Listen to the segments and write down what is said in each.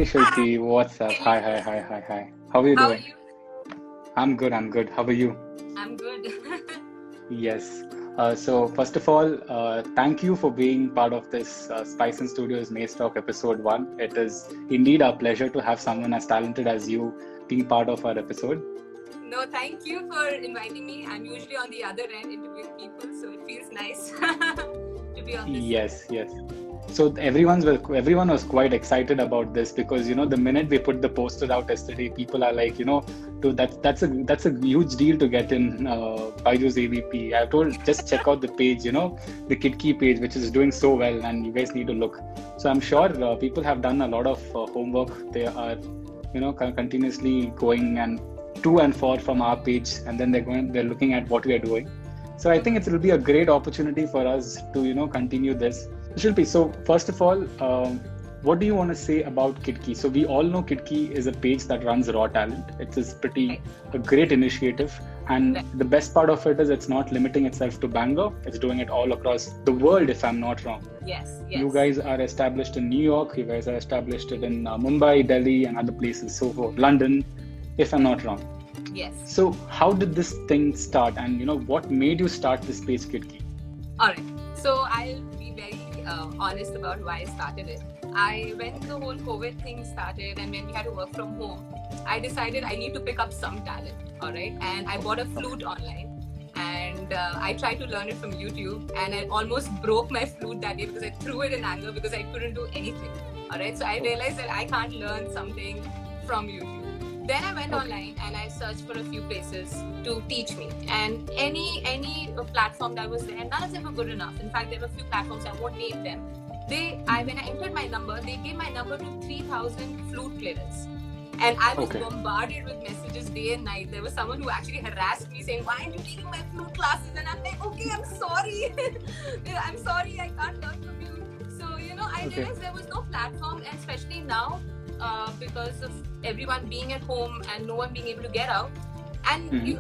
Hey Hi, Shilpi, what's up? can you Hi, hear hi, me? hi, hi, hi. How are you How are doing? you? I'm good, I'm good. How are you? I'm good. Yes. So first of all, thank you for being part of this Spice and Studios Maze Talk episode one. It is indeed our pleasure to have someone as talented as you being part of our episode. No, thank you for inviting me. I'm usually on the other end interviewing people, so it feels nice to be on this side. Yes, yes. So everyone was quite excited about this because the minute we put the poster out yesterday, people are like, dude, that's a huge deal to get in Baiju's AVP. I told just check out the page, the KidKey page, which is doing so well, and you guys need to look. So I'm sure people have done a lot of homework. They are, continuously going and to and for from our page, and then they're looking at what we are doing. So I think it will be a great opportunity for us to continue this. Shilpi, so first of all, what do you want to say about KidKey? So we all know KidKey is a page that runs raw talent. It is pretty Right. a great initiative, and Right. the best part of it is it's not limiting itself to Bangalore. It's doing it all across the world, if I'm not wrong. Yes, You yes, guys are established in New York. You guys are established it in Mumbai, Delhi, and other places. So for London, if I'm not wrong. yes. So how did this thing start, and what made you start this page, KidKey? All right. So I'll be very honest about why I started it. When the whole COVID thing started and when we had to work from home, I decided I need to pick up some talent. All right. And I bought a flute online and I tried to learn it from YouTube and I almost broke my flute that day because I threw it in anger because I couldn't do anything. All right. So I realized that I can't learn something from YouTube. Then I went online and I searched for a few places to teach me. And any platform that was there, none of them were good enough. In fact, there were a few platforms, I won't name them. When I entered my number, they gave my number to 3,000 flute players. And I was bombarded with messages day and night. There was someone who actually harassed me saying, "Why aren't you taking my flute classes?" And I'm like, "Okay, I'm sorry. I'm sorry, I can't learn from you." So, I realized there was no platform, and especially now, because of everyone being at home and no one being able to get out. And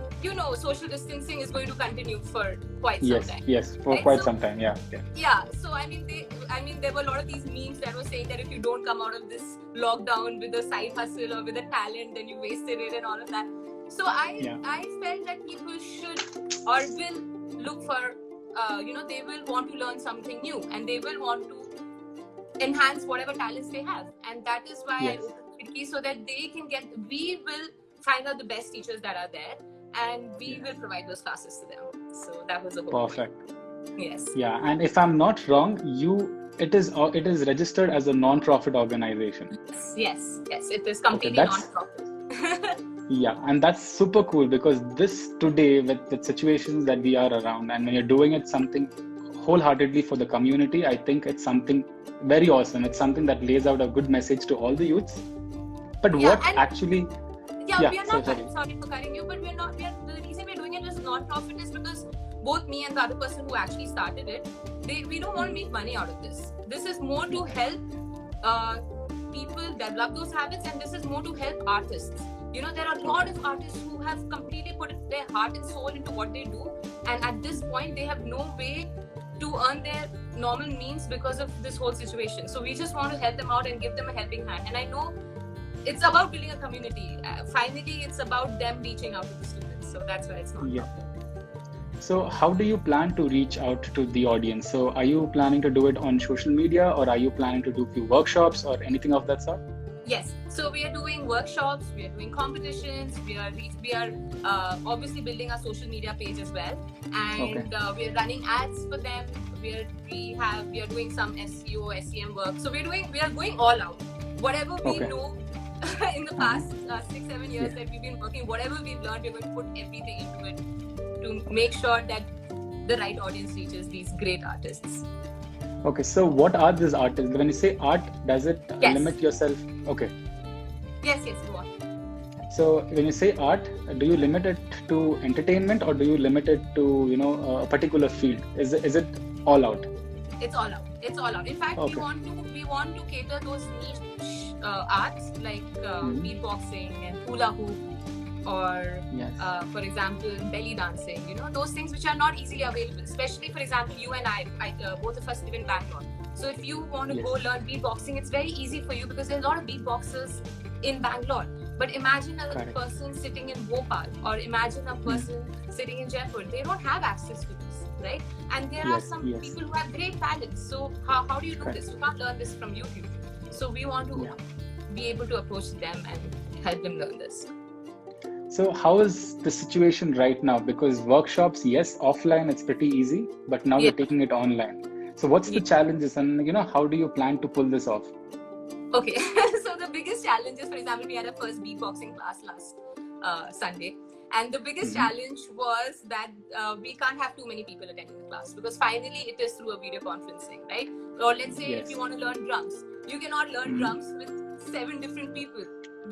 social distancing is going to continue for quite some time. Yes, for right? quite some time. Yeah. Yeah. So there were a lot of these memes that were saying that if you don't come out of this lockdown with a side hustle or with a talent, then you wasted it and all of that. So I felt that people should or will look for, they will want to learn something new and they will want to enhance whatever talents they have, and that is why I opened KidKey, so that we will find out the best teachers that are there and we will provide those classes to them. So that was the whole Perfect. point. Yes. Yeah, and if I'm not wrong, it is registered as a non-profit organization. Yes, it is completely non-profit. Yeah, and that's super cool because this today with the situations that we are around, and when you're doing it something wholeheartedly for the community, I think it's something very awesome. It's something that lays out a good message to all the youths. But we are not. Sorry for cutting you, but the reason we're doing it as non-profit is because both me and the other person who actually started it, we don't want to make money out of this. This is more to help people develop those habits, and this is more to help artists. There are a lot of artists who have completely put their heart and soul into what they do, and at this point they have no way to earn their normal means because of this whole situation. So we just want to help them out and give them a helping hand. And I know it's about building a community. Finally, it's about them reaching out to the students. So that's why it's not. Yeah. So how do you plan to reach out to the audience? So are you planning to do it on social media, or are you planning to do a few workshops or anything of that sort? Yes. So we are doing workshops, we are doing competitions, we are obviously building our social media page as well, and we are running ads for them. We are doing some SEO, SEM work. So we are going all out. Whatever we know in the past 6-7 years that we've been working, whatever we've learned, we're going to put everything into it to make sure that the right audience reaches these great artists. Okay, so what are these artists? When you say art, does it limit yourself? Okay. Yes, go on. So when you say art, do you limit it to entertainment, or do you limit it to a particular field? Is it all out? It's all out. It's all out. In fact, we want to cater those niche arts like beatboxing and hula hoop, or for example belly dancing, those things which are not easily available, especially for example you and I both of us live in Bangalore, So if you want to Yes. go learn beatboxing, it's very easy for you because there's a lot of beatboxers in Bangalore. But imagine a Correct. person sitting in Bhopal, or imagine a person sitting in Jaipur. They don't have access to this, right? And there are Yes, some yes. people who have great talents. So how do you do Correct. this? You can't learn this from YouTube. So we want to Yeah. be able to approach them and help them learn this. So how is the situation right now? Because workshops, yes, offline it's pretty easy, but now Yeah. you're taking it online. So what's the Yeah. challenges, and how do you plan to pull this off? Okay, so the biggest challenge is, for example, we had our first beatboxing class last Sunday, and the biggest challenge was that we can't have too many people attending the class, because finally it is through a video conferencing, right? Or let's say Yes. if you want to learn drums, you cannot learn drums with 7 different people,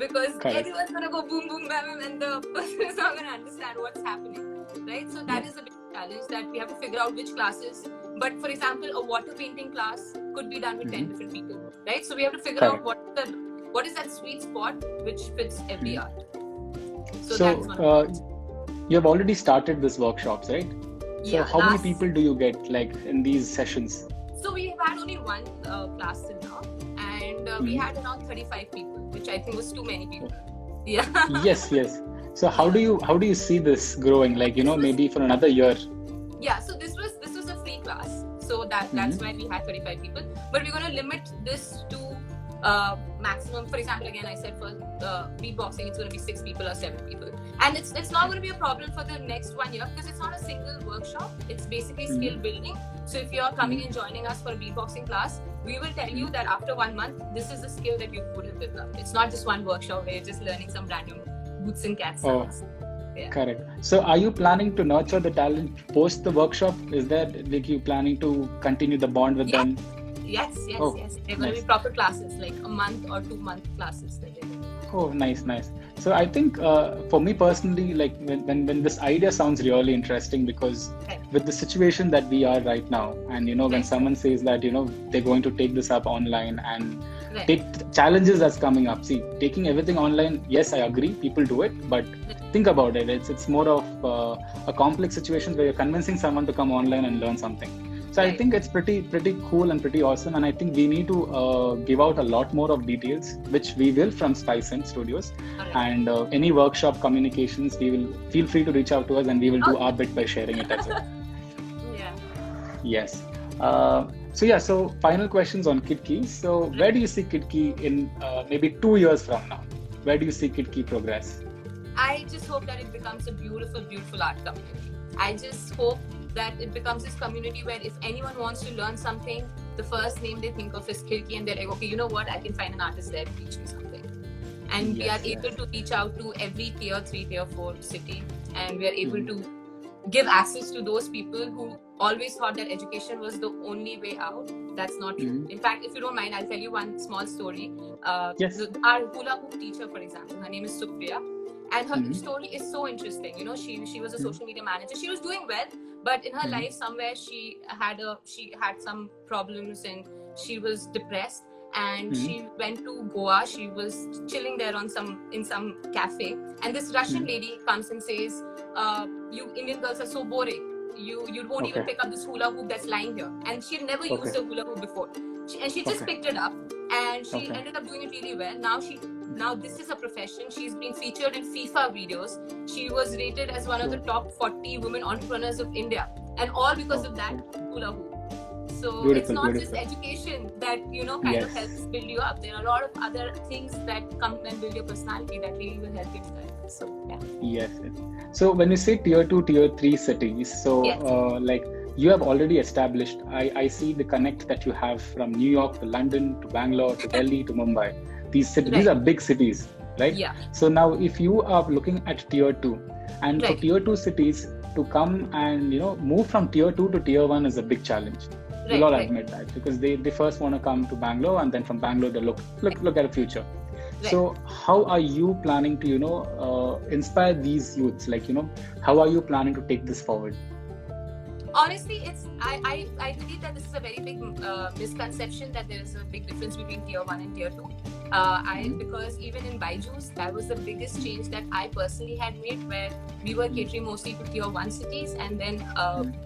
because Correct. everyone's gonna go boom boom bam bam, and the person is not gonna understand what's happening, right? So that is a big challenge, that we have to figure out which classes. But for example, a water painting class could be done with 10 different people, right? So we have to figure Correct. out what is that sweet spot which fits every art. So So that's one of it. you have already started this workshops, right? So Yeah, how many people do you get like in these sessions? So we have had only one class till now, and we had around 35 people, which I think was too many people. Yeah. Yes, yes. So how do you see this growing? Like maybe for another year. Yeah. So this was a free class, so that's why we had 35 people. But we're going to limit this to maximum. For example, again, I said for beatboxing, it's going to be 6 people or 7 people, and it's not going to be a problem for the next 1 year, because it's not a single workshop. It's basically skill building. So if you're coming and joining us for a beatboxing class, we will tell you that after 1 month, this is the skill that you would have developed. It's not just one workshop where you're just learning some random boots and cats sounds. Yeah. Correct. So are you planning to nurture the talent post the workshop? Is that like you planning to continue the bond with them? Yes. Oh, They're going to be proper classes, like a month or 2 month classes that they do. Oh, nice. So I think for me personally, like when this idea sounds really interesting, because with the situation that we are right now, and when someone says that they're going to take this up online and take challenges that's coming up. See, taking everything online, yes, I agree, people do it, but think about it. It's more of a complex situation where you're convincing someone to come online and learn something. So I think it's pretty cool and pretty awesome, and I think we need to give out a lot more of details, which we will from SpiceSense Studios. And any workshop communications, we will feel free to reach out to us, and we will do our bit by sharing it as well. Yeah. Yes. So final questions on KidKey. So where do you see KidKey in maybe 2 years from now? Where do you see KidKey progress? I just hope that it becomes a beautiful, beautiful art community. I just hope that it becomes this community where if anyone wants to learn something, the first name they think of is KidKey, and they're like, okay, you know what? I can find an artist there to teach me something. And we are able to reach out to every tier 3, tier 4 city, and we are able to give access to those people who always thought that education was the only way out. That's not true. In fact, if you don't mind, I'll tell you one small story. Our hula hoop teacher, for example, her name is Supriya, and her story is so interesting. She was a social media manager. She was doing well, but in her life somewhere she had some problems, and she was depressed. And she went to Goa. She was chilling there in some cafe, and this Russian lady comes and says, "You Indian girls are so boring. You won't even pick up this hula hoop that's lying here." And she had never used a hula hoop before, she just picked it up, and she ended up doing it really well. Now this is a profession. She's been featured in FIFA videos. She was rated as one of the top 40 women entrepreneurs of India, and all because of that hula hoop. So it's not just education that kind of helps build you up. There are a lot of other things that come and build your personality that really will help you develop. So Yes. So when you say tier 2, tier 3 cities, so like you have already established, I see the connect that you have from New York to London to Bangalore to Delhi to Mumbai. These are big cities, right? Yeah. So now if you are looking at tier 2, and for tier 2 cities to come and move from tier 2 to tier 1 is a big challenge. We'll all admit that, because they first want to come to Bangalore, and then from Bangalore they look at a future. So how are you planning to inspire these youths? Like how are you planning to take this forward? Honestly, I believe that this is a very big misconception, that there is a big difference between tier 1 and tier 2. Because even in Byju's, that was the biggest change that I personally had made, where we were catering mostly to tier 1 cities, and then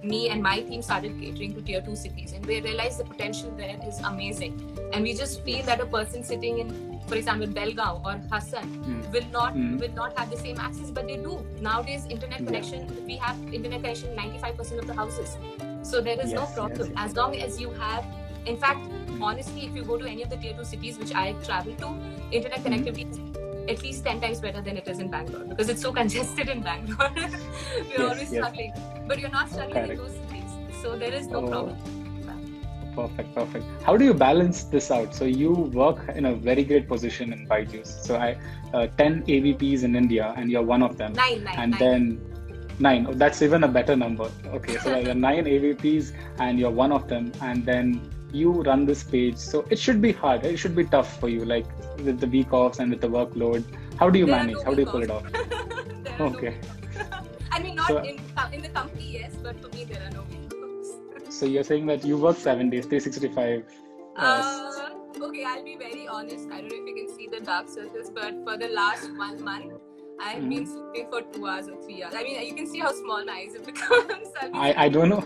me and my team started catering to tier 2 cities, and we realized the potential there is amazing. And we just feel that a person sitting in, for example, Belgaum or Hassan will not have the same access, but they do. Nowadays, internet connection, we have internet connection in 95% of the houses. So there is no problem. As long as you have, in fact, honestly, if you go to any of the tier 2 cities which I travel to, internet connectivity is at least 10 times better than it is in Bangalore, because it's so congested in Bangalore. We're always struggling. But you're not struggling in those cities. So there is no problem. Perfect. How do you balance this out? So you work in a very great position in Byju's. So 10 AVPs in India, and you're one of them. Nine. Then 9. Oh, that's even a better number. Okay, so there are 9 AVPs, and you're one of them. And then you run this page. So it should be hard. It should be tough for you, like with the week offs and with the workload. How do you manage? How do you pull it off? Okay. I mean, not in the company, yes, but for me, there are no week offs. So you're saying that you work 7 days, 365. Okay, I'll be very honest. I don't know if you can see the dark circles, but for the last 1 month, I've been sleeping for 2 hours or 3 hours. I mean, you can see how small my eyes have become. I don't know.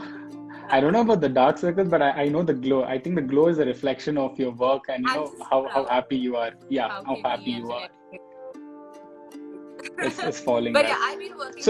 I don't know about the dark circles, but I know the glow. I think the glow is a reflection of your work, and you know how happy you are. Yeah, how happy you are. It's falling. But yeah, I've been working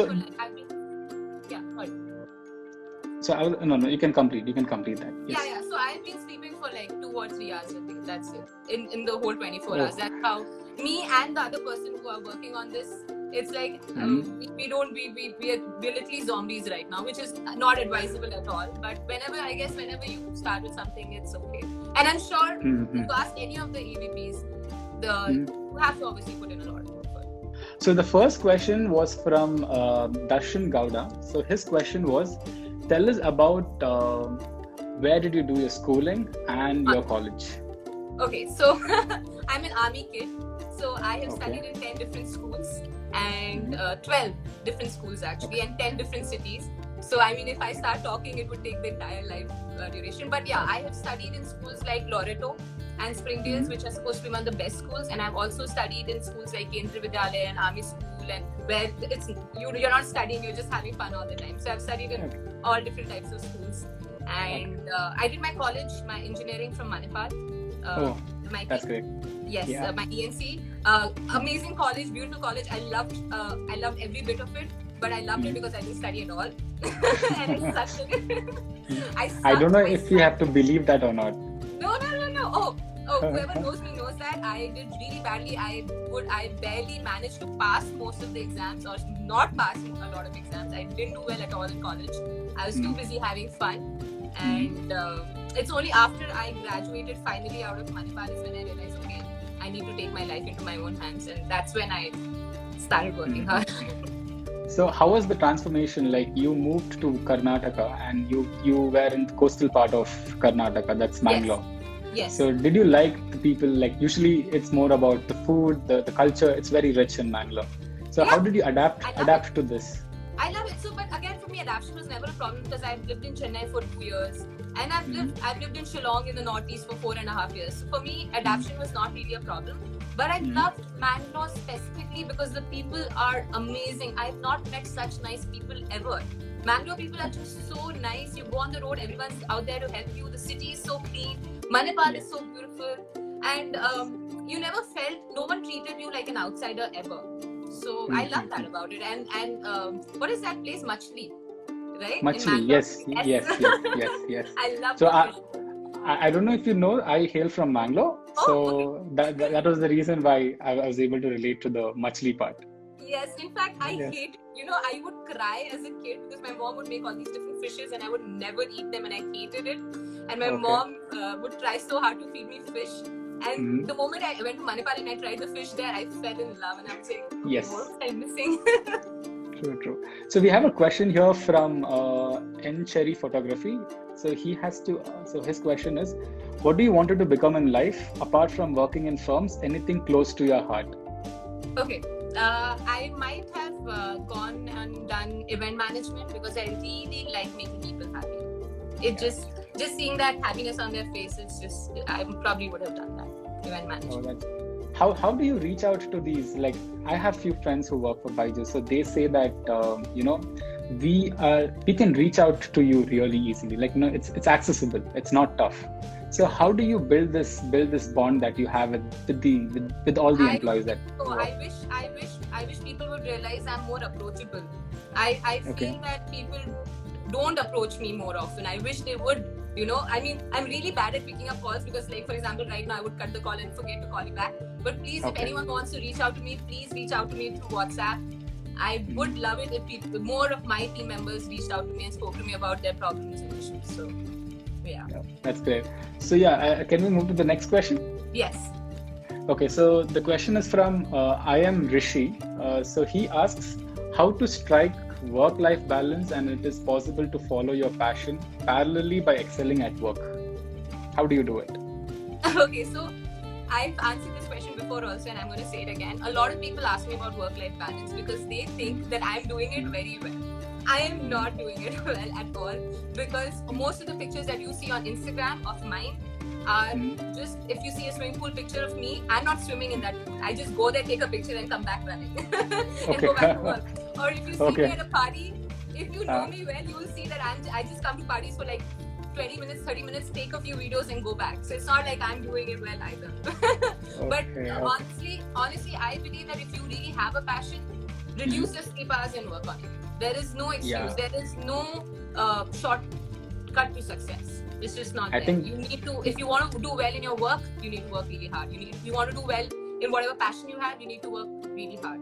So no, you can complete that. Yes. Yeah. So I've been sleeping for like 2 or 3 hours a day. That's it. In the whole 24 hours. That's how me and the other person who are working on this, it's like we're literally zombies right now, which is not advisable at all. But whenever you start with something, it's okay. And I'm sure if you ask any of the AVPs, you have to obviously put in a lot of effort. So the first question was from Darshan Gowda. So his question was, tell us about where did you do your schooling and your college? Okay, so I'm an army kid. So I have studied in 10 different schools and 12 different schools actually, and 10 different cities. So I mean, if I start talking, it would take the entire life duration. But yeah, I have studied in schools like Loreto and Springdales, which are supposed to be one of the best schools. And I've also studied in schools like Kendriya Vidyalaya and Army School, and where you're not studying, you're just having fun all the time. So I've studied in all different types of schools. And I did my college, my engineering from Manipal. That's great. Yes, my ENC. Amazing college, beautiful college. I loved every bit of it, but I loved it because I didn't study at all. And I sucked at it. I don't know if you have to believe that or not. No. Oh, whoever knows me knows that I did really badly. I barely managed to pass most of the exams, or not passing a lot of exams. I didn't do well at all in college. I was too busy having fun. And it's only after I graduated finally out of Manipal is when I realized, okay, I need to take my life into my own hands, and that's when I started working hard. So how was the transformation? Like, you moved to Karnataka, and you were in the coastal part of Karnataka, that's Mangalore. Yes. So did you like the people? Like, usually it's more about the food, the culture. It's very rich in Mangalore. So how did you adapt to this? I love it. So, but again, for me, adaptation was never a problem because I've lived in Chennai for 2 years, and I've lived in Shillong in the Northeast for 4.5 years. So for me, adaptation was not really a problem. But I loved Mangalore specifically because the people are amazing. I've not met such nice people ever. Mangalore people are just so nice. You go on the road, everyone's out there to help you. The city is so clean. Manipal is so beautiful, and you never felt, no one treated you like an outsider ever. So I love that about it. And what is that place? Machli, right? Machli, yes. I love so I don't know if you know, I hail from Mangalore. So that was the reason why I was able to relate to the Machli part. Yes, in fact, I hate, I would cry as a kid because my mom would make all these different fishes and I would never eat them, and I hated it. And my mom would try so hard to feed me fish. And the moment I went to Manipal and I tried the fish there, I fell in love, and I'm saying, what was I missing? True. So we have a question here from N Cherry Photography. So so his question is, what do you want to become in life apart from working in firms? Anything close to your heart? Okay. I might have gone and done event management because I really like making people happy. It just seeing that happiness on their faces, I probably would have done that, event management. how do you reach out to these? Like, I have few friends who work for Byju's, so they say that we can reach out to you really easily. Like, it's accessible. It's not tough. So how do you build this bond that you have with all the employees that work? I wish people would realize I'm more approachable. I feel that people don't approach me more often. I wish they would. I mean, I'm really bad at picking up calls because, like, for example, right now I would cut the call and forget to call you back. But please, if anyone wants to reach out to me, please reach out to me through WhatsApp. I would love it if more of my team members reached out to me and spoke to me about their problems and issues. So, yeah. That's great. So, can we move to the next question? Yes. Okay, so the question is from I am Rishi. So he asks how to strike work-life balance and it is possible to follow your passion parallelly by excelling at work. How do you do it? Okay, so I've answered this question before also, and I'm going to say it again. A lot of people ask me about work-life balance because they think that I'm doing it very well. I am not doing it well at all, because most of the pictures that you see on Instagram of mine are just, if you see a swimming pool picture of me, I'm not swimming in that pool. I just go there, take a picture and come back running and go back to work. Or if you see me at a party, if you know me well, you will see that I just come to parties for like 20 minutes, 30 minutes, take a few videos and go back. So it's not like I'm doing it well either. But honestly, I believe that if you really have a passion, reduce your sleep hours and work on it. There is no excuse. There is no shortcut to success. It's just not there. You need to, if you want to do well in your work, you need to work really hard. If you want to do well in whatever passion you have, you need to work really hard.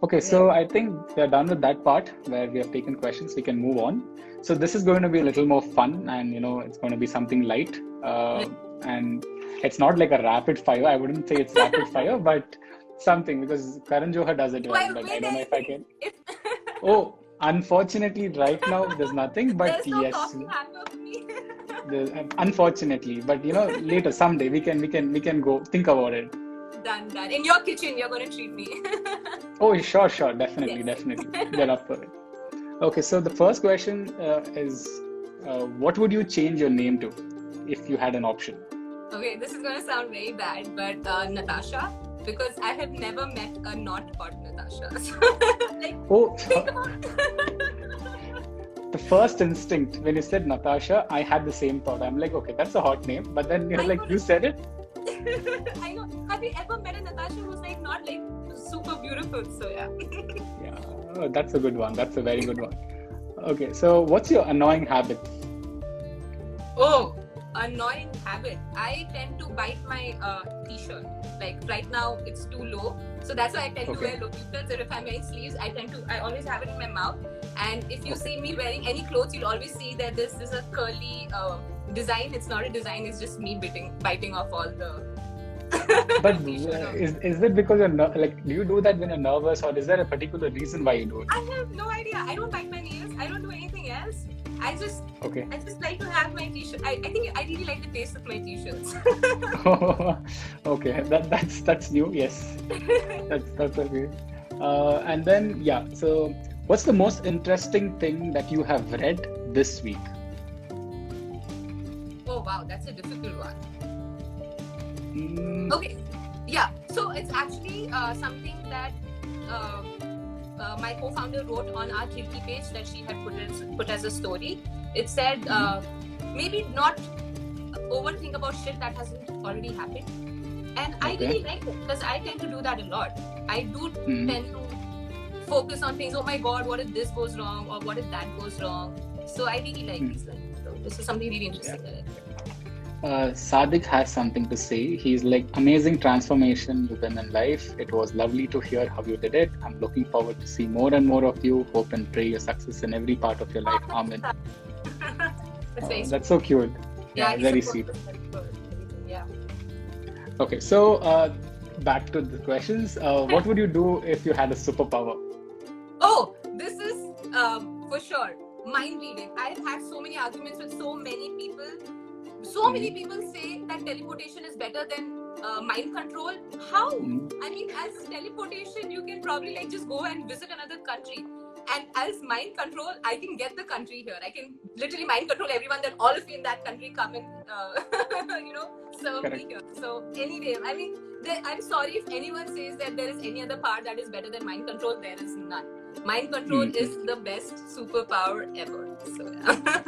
Okay, so I think we are done with that part where we have taken questions. We can move on. So this is going to be a little more fun, and it's going to be something light. And it's not like a rapid fire. I wouldn't say it's rapid fire, but something, because Karan Johar does it well. But I don't know if I can. Oh, unfortunately, right now there's nothing. But there's no yes, coffee hanger for me. Unfortunately, but later someday we can go think about it. Done. In your kitchen, you're going to treat me. Oh, sure, definitely. Get up for it. Okay, so the first question is, what would you change your name to if you had an option? Okay, this is going to sound very bad, but Natasha, because I have never met a not hot Natasha. The first instinct when you said Natasha, I had the same thought. I'm like, okay, that's a hot name, but then you said it. I know. Have you ever met a Natasha who's like not like super beautiful? So yeah. Oh, that's a good one. That's a very good one. Okay, so what's your annoying habit? Oh, annoying habit. I tend to bite my t-shirt. Like right now, it's too low, so that's why I tend to wear low t-shirts. And if I'm wearing sleeves, I always have it in my mouth. And if you see me wearing any clothes, you'll always see that this is a curly design. It's not a design. It's just me biting off all the. But is it because do you do that when you're nervous, or is there a particular reason why you do it? I have no idea. I don't bite my nails. I don't do anything else. I just like to have my t-shirt. I think I really like the taste of my t-shirts. Okay, that's new. Yes, that's okay. And then so what's the most interesting thing that you have read this week? Oh wow, that's a difficult one. Okay, so it's actually something that my co-founder wrote on our Khirki page that she had put as a story. It said, maybe not overthink about shit that hasn't already happened. And I really like it because I tend to do that a lot. I do tend to focus on things. Oh my God, what if this goes wrong, or what if that goes wrong? So I really like these things. So this is something really interesting that I think. Sadik has something to say. He's like, amazing transformation you've been in life. It was lovely to hear how you did it. I'm looking forward to see more and more of you. Hope and pray your success in every part of your life. Amen. That's so cute. Yeah, very sweet. Yeah. Okay, so back to the questions. What would you do if you had a superpower? Oh, this is for sure mind reading. I've had so many arguments with so many people. So many people say that teleportation is better than mind control. How? I mean, as teleportation, you can probably just go and visit another country. And as mind control, I can get the country here. I can literally mind control everyone, that all of you in that country come and, serve me here. So any day, I mean, I'm sorry if anyone says that there is any other power that is better than mind control. There is none. Mind control is the best superpower ever. So, yeah.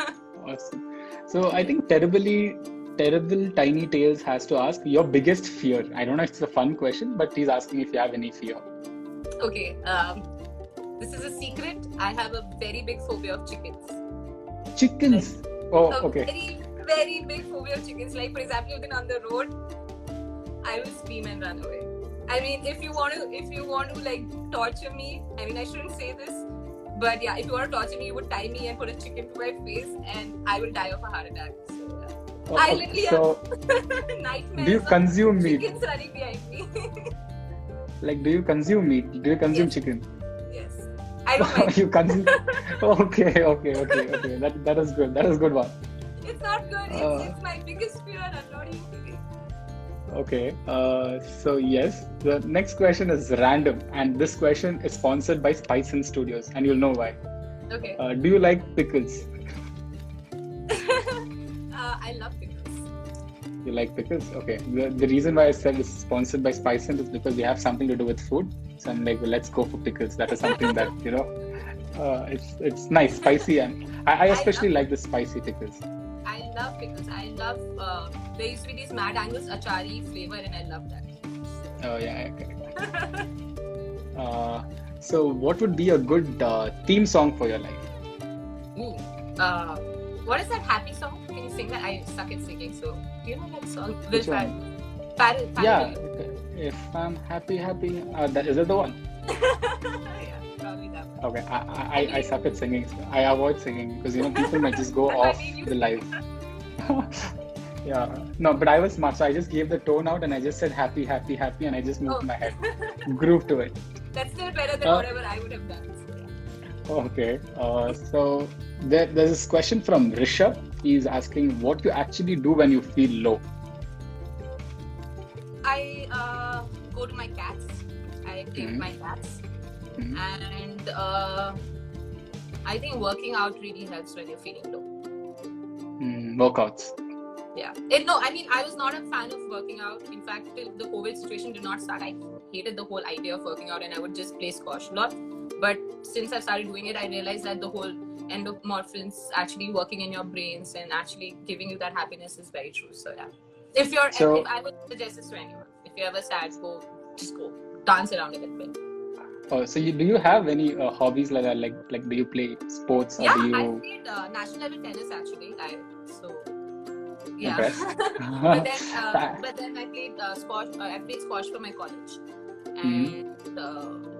Awesome. So I think terrible Tiny Tails has to ask your biggest fear. I don't know if it's a fun question, but he's asking if you have any fear. Okay. This is a secret. I have a very big phobia of chickens. Chickens? Okay. Very, very big phobia of chickens. Like, for example, even on the road, I will scream and run away. I mean, if you want to like torture me, I mean, I shouldn't say this, but yeah, if you want to torture me, you would tie me and put a chicken to my face, and I will die of a heart attack. So, yeah. I literally have nightmares. Do you consume meat? Chickens running behind me. Like, do you consume meat? Do you consume chicken? Yes. I don't mind. You consume. Okay. That is good. That is good one. It's not good. It's my biggest fear. I'm not even kidding. Okay. So yes, the next question is random, and this question is sponsored by Spicin Studios, and you'll know why. Okay. Do you like pickles? I love pickles. You like pickles? Okay. The reason why I said it's sponsored by Spicin is because they have something to do with food. So I'm like, well, let's go for pickles. That is something that it's nice, spicy, and I especially like the spicy pickles. I love pickles. I love there used to be these Mad Angus achari flavor, and I love that. Oh yeah, correct. So what would be a good theme song for your life? Ooh. What is that happy song? Can you sing that? I suck at singing, so do you know that song? Which one? Yeah. If I'm happy. Is that the one? Yeah, probably that one. Okay. I suck at singing. So I avoid singing because people might just go off the live. Yeah. No, but I was smart. So I just gave the tone out and I just said happy, and I just moved my head, groove to it. That's still better than whatever I would have done. So, yeah. Okay. So there's this question from Rishabh. He's asking what you actually do when you feel low. I go to my cats. I play with my cats. And I think working out really helps when you're feeling low. Workouts. Yeah. I was not a fan of working out. In fact, till the COVID situation did not start, I hated the whole idea of working out, and I would just play squash a lot. But since I started doing it, I realized that the whole endorphins actually working in your brains and actually giving you that happiness is very true. So yeah. If I would suggest this to anyone, if you're ever sad, just go dance around a little bit. Oh, so do you have any hobbies like that? Like do you play sports? Or do you... I played national level tennis actually. Yeah. but then I played squash. I played squash for my college, and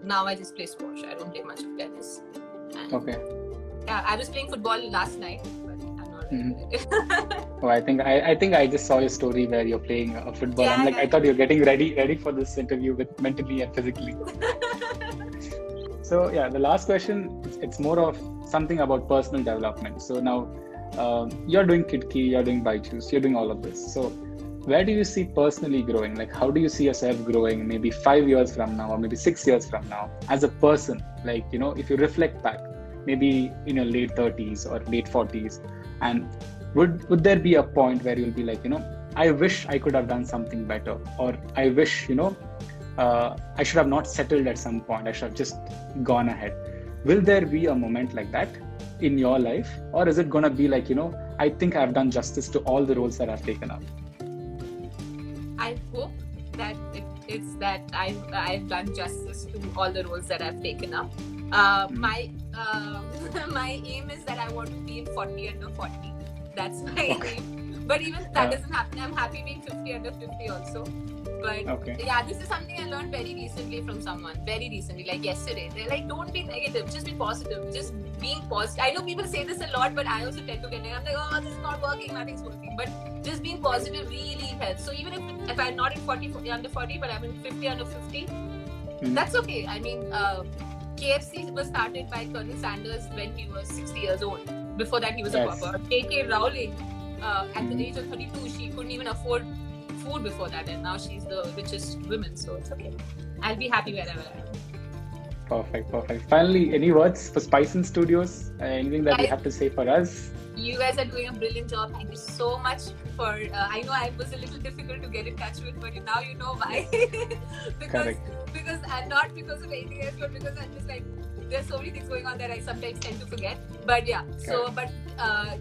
now I just play squash. I don't play much of tennis. And, okay. Yeah, I was playing football last night, but I'm not really Oh, I think I just saw your story where you're playing football. Yeah, I thought you're getting ready for this interview with mentally and physically. So yeah, the last question, it's more of something about personal development. So now you're doing Kitki, you're doing Byju's, you're doing all of this. So where do you see personally growing? Like, how do you see yourself growing maybe 5 years from now or maybe 6 years from now as a person? Like, if you reflect back, maybe in your late 30s or late 40s, and would there be a point where you'll be like, I wish I could have done something better, or I wish, I should have not settled at some point, I should have just gone ahead. Will there be a moment like that in your life, or is it gonna be like, I think I've done justice to all the roles that I've taken up? I hope that it's that I've done justice to all the roles that I've taken up. My aim is that I want to be in 40 under 40. That's my aim. But even if that doesn't happen, I'm happy being 50 under 50 also. But yeah, this is something I learned very recently from someone. Very recently, like yesterday. They're like, don't be negative, just be positive. Just being positive. I know people say this a lot, but I also tend to get negative. I'm like, oh, this is not working, nothing's working. But just being positive really helps. So even if I'm not in 40 under 40, but I'm in 50 under 50, that's okay. I mean, KFC was started by Colonel Sanders when he was 60 years old. Before that, he was a pauper. J.K. Rowling, at the age of 32, she couldn't even afford food before that, and now she's the richest woman. So it's okay. I'll be happy wherever I am. Perfect. Finally, any words for Spicen Studios? Anything that you have to say for us? You guys are doing a brilliant job. Thank you so much for. I know I was a little difficult to get in touch with, but now you know why. because not because of anything else, but because I'm just like, there's so many things going on that I sometimes tend to forget. But yeah,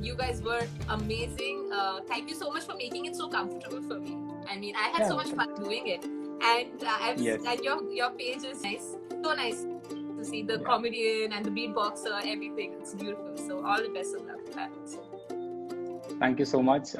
you guys were amazing. Thank you so much for making it so comfortable for me. I mean, I had so much fun doing it, and and your page is nice, so nice to see the comedian and the beatboxer, everything. It's beautiful. So all the best of luck with that. Thank you so much.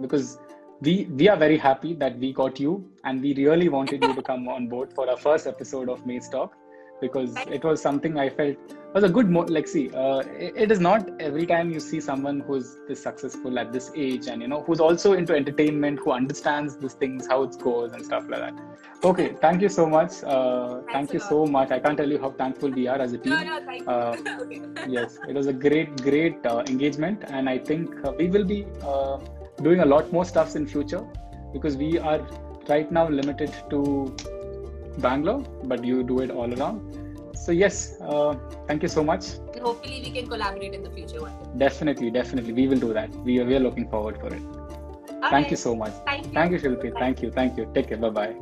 Because we are very happy that we got you, and we really wanted you to come on board for our first episode of Maze Talk, because it was something I felt was a good it is not every time you see someone who's this successful at this age, and who's also into entertainment, who understands these things, how it goes and stuff like that. Okay, thank you so much. Thank you so much. I can't tell you how thankful we are as a team. No, thank you. Okay. Yes, it was a great engagement, and I think we will be doing a lot more stuffs in future, because we are right now limited to Bangalore, but you do it all around. So yes, thank you so much. Hopefully we can collaborate in the future one day. Definitely. We will do that. We are looking forward for it. Thank you so much. Thank you, Shilpi. Thank you. Take care. Bye-bye.